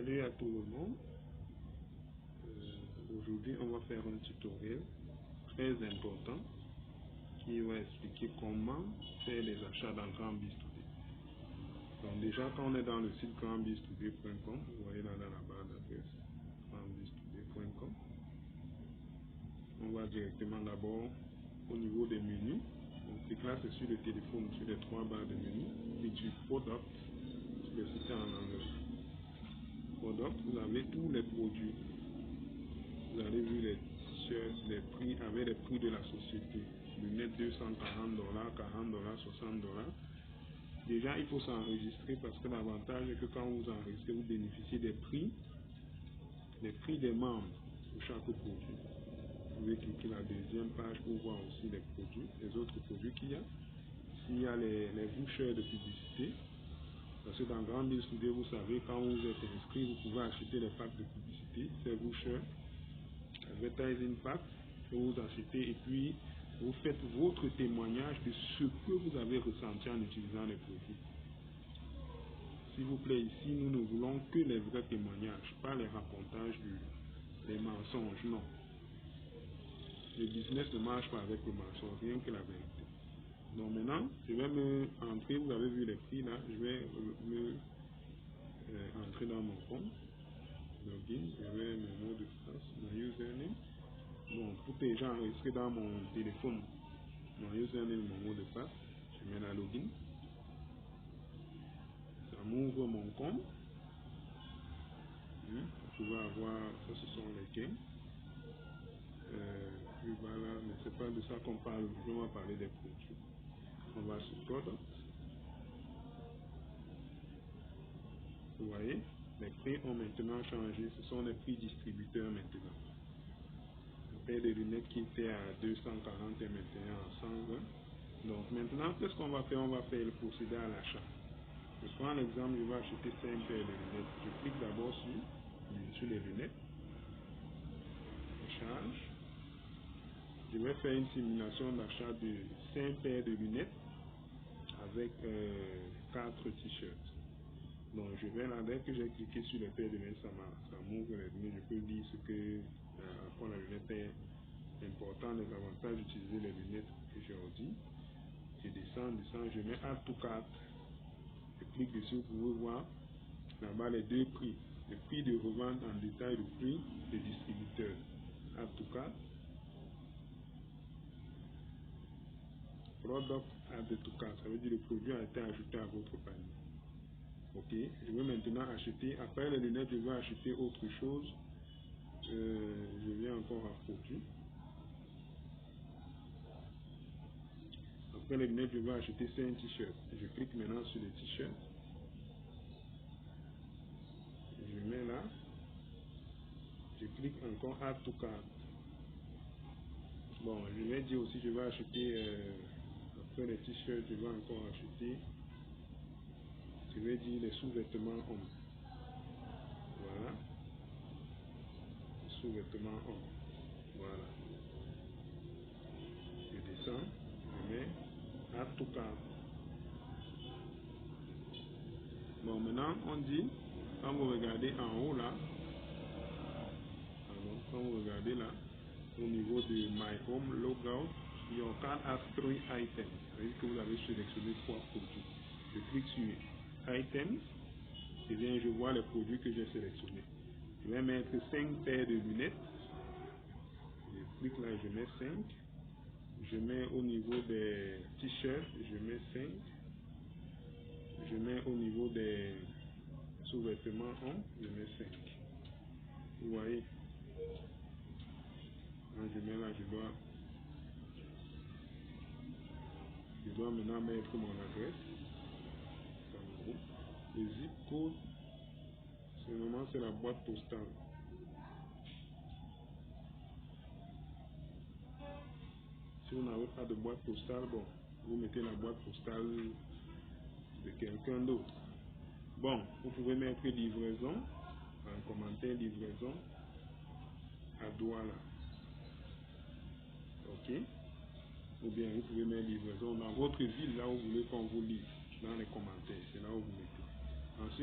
Salut à tout le monde. Aujourd'hui, on va faire un tutoriel très important qui va expliquer comment faire les achats dans GrandBizToday. Donc déjà, quand on est dans le site grandbiztoday.com, vous voyez là dans la barre d'adresse grandbiztoday.com, on va directement d'abord au niveau des menus. Donc c'est là, c'est sur le téléphone, sur les trois barres de menu. Clique sur Product, le site en anglais. Product, vous avez tous les produits. Vous avez vu les prix avec les prix de la société. Lunettes $240, $40, $60. Déjà, il faut s'enregistrer parce que l'avantage est que quand vous enregistrez, vous bénéficiez des prix des membres pour chaque produit. Vous pouvez cliquer la deuxième page pour voir aussi les produits, les autres produits qu'il y a. S'il y a les vouchers de publicité, parce que dans GrandBizToday, vous savez, quand vous êtes inscrit, vous pouvez acheter les packs de publicité, ces vouchers, advertising pack, que vous achetez et puis vous faites votre témoignage de ce que vous avez ressenti en utilisant les produits. S'il vous plaît, ici, nous ne voulons que les vrais témoignages, pas les racontages des mensonges, non. Le business ne marche pas avec le mensonge, rien que la vérité. Donc maintenant, je vais me entrer, vous avez vu les prix là, je vais me entrer dans mon compte, login, je vais mon mot de passe, mon username. Bon, tout est déjà enregistré dans mon téléphone, mon username et mon mot de passe, je mets la login. Ça m'ouvre mon compte. Vous pouvez avoir, ça ce sont les gains. Puis voilà, mais c'est pas de ça qu'on parle, on va parler des produits. On va sur Product. Vous voyez, les prix ont maintenant changé, ce sont les prix distributeurs maintenant. La paire de lunettes qui était à 240 et maintenant à 120. Donc maintenant, qu'est-ce qu'on va faire? On va faire le procédé à l'achat. Je prends l'exemple, je vais acheter 5 paires de lunettes. Je clique d'abord sur les lunettes. Je charge. Je vais faire une simulation d'achat de 5 paires de lunettes avec 4 t-shirts. Donc je vais là, dès que j'ai cliqué sur les paires de lunettes, ça m'ouvre les lunettes. Je peux dire ce que à quoi la lunette est important, les avantages d'utiliser les lunettes que j'ai dit. Je descends, je mets Add to Cart. Je clique dessus, vous pouvez voir là-bas les deux prix. Le prix de revente en détail, le prix de distributeur. Add to Cart. Product Add to Cart. Ça veut dire que le produit a été ajouté à votre panier. Ok, je vais maintenant acheter, après les lunettes, je vais acheter autre chose. Je viens encore à produit. Après les lunettes, je vais acheter 5 t-shirts. Je clique maintenant sur les t-shirts. Je mets là. Je clique encore Add to Cart. Bon, je vais dire aussi, je vais acheter, après les t-shirts, je vais encore acheter, je vais dire les sous-vêtements hommes. Voilà. Les sous-vêtements hommes. Voilà. Je descends, je mets Add to Cart. Bon, maintenant, on dit, quand vous regardez en haut là, quand vous regardez là, au niveau de My Home Logout, your card has 3 items. C'est-à-dire que vous avez sélectionné 3 produits. Je clique sur Items, et bien je vois les produits que j'ai sélectionnés. Je vais mettre 5 paires de lunettes. Je clique là, je mets 5. Je mets au niveau des t-shirts, je mets 5. Je mets au niveau des sous-vêtements, je mets 5. Vous voyez? Quand je mets là, je dois maintenant mettre mon adresse. Le zip code, c'est la boîte postale. Si vous n'avez pas de boîte postale, bon, vous mettez la boîte postale de quelqu'un d'autre. Bon, vous pouvez mettre livraison, en commentaire livraison à Douala. Ok? Ou bien vous pouvez mettre livraison dans votre ville, là où vous voulez qu'on vous livre, dans les commentaires. C'est là où vous mettez. Ensuite,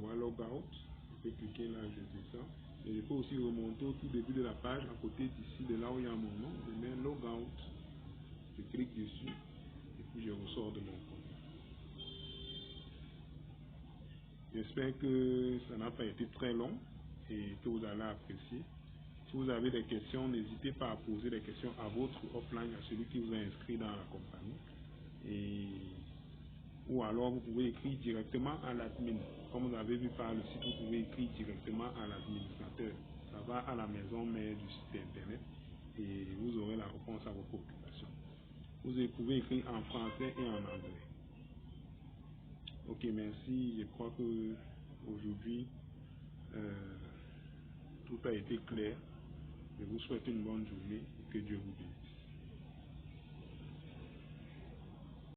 vois Logout. Je peux cliquer là, je descends. Et je peux aussi remonter au tout début de la page, à côté d'ici, de là où il y a mon nom, je mets Logout. Je clique dessus et puis je ressors de mon compte. J'espère que ça n'a pas été très long et que vous allez apprécier. Si vous avez des questions, n'hésitez pas à poser des questions à votre offline, à celui qui vous a inscrit dans la compagnie. Ou alors vous pouvez écrire directement à l'admin. Comme vous avez vu par le site, vous pouvez écrire directement à l'administrateur. Ça va à la maison mère du site internet et vous aurez la réponse à vos préoccupations. Vous pouvez écrire en français et en anglais. Ok, merci. Je crois que aujourd'hui tout a été clair. Je vous souhaite une bonne journée et que Dieu vous bénisse.